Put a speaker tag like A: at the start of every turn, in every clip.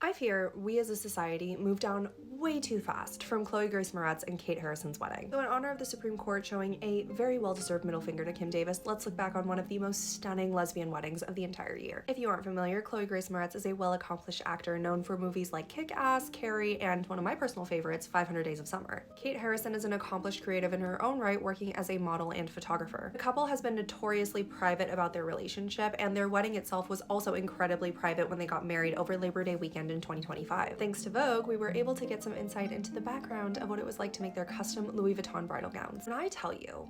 A: I fear we as a society moved down way too fast from Chloë Grace Moretz and Kate Harrison's wedding. So in honor of the Supreme Court showing a very well-deserved middle finger to Kim Davis, let's look back on one of the most stunning lesbian weddings of the entire year. If you aren't familiar, Chloë Grace Moretz is a well-accomplished actor known for movies like Kick-Ass, Carrie, and one of my personal favorites, 500 Days of Summer. Kate Harrison is an accomplished creative in her own right, working as a model and photographer. The couple has been notoriously private about their relationship, and their wedding itself was also incredibly private when they got married over Labor Day weekend in 2025. Thanks to Vogue, we were able to get some insight into the background of what it was like to make their custom Louis Vuitton bridal gowns. And I tell you,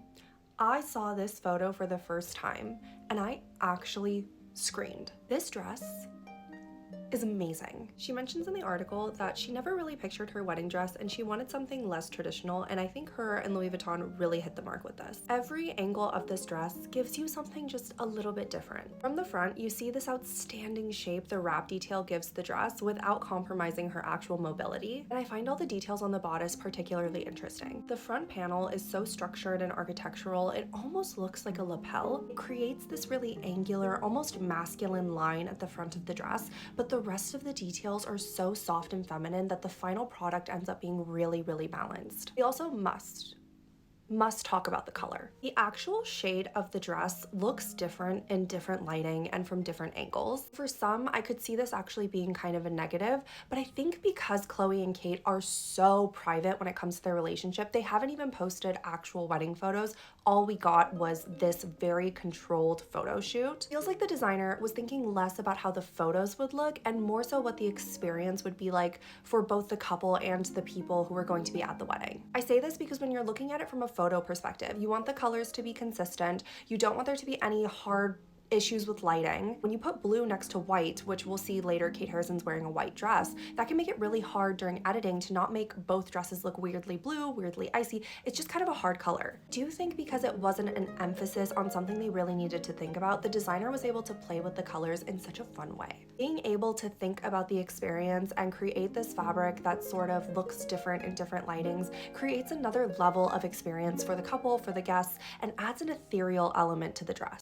A: I saw this photo for the first time and I actually screamed. This dress is amazing. She mentions in the article that she never really pictured her wedding dress and she wanted something less traditional, and I think her and Louis Vuitton really hit the mark with this. Every angle of this dress gives you something just a little bit different. From the front, you see this outstanding shape the wrap detail gives the dress without compromising her actual mobility, and I find all the details on the bodice particularly interesting. The front panel is so structured and architectural, it almost looks like a lapel. It creates this really angular, almost masculine line at the front of the dress, but the rest of the details are so soft and feminine that the final product ends up being really, really balanced. We also must talk about the color. The actual shade of the dress looks different in different lighting and from different angles. For some, I could see this actually being kind of a negative, but I think because Chloë and Kate are so private when it comes to their relationship, they haven't even posted actual wedding photos. All we got was this very controlled photo shoot. Feels like the designer was thinking less about how the photos would look and more so what the experience would be like for both the couple and the people who are going to be at the wedding. I say this because when you're looking at it from a photo perspective, you want the colors to be consistent. You don't want there to be any hard issues with lighting. When you put blue next to white, which we'll see later Kate Harrison's wearing a white dress, that can make it really hard during editing to not make both dresses look weirdly blue, weirdly icy. It's just kind of a hard color. Do you think because it wasn't an emphasis on something they really needed to think about, the designer was able to play with the colors in such a fun way? Being able to think about the experience and create this fabric that sort of looks different in different lightings creates another level of experience for the couple, for the guests, and adds an ethereal element to the dress.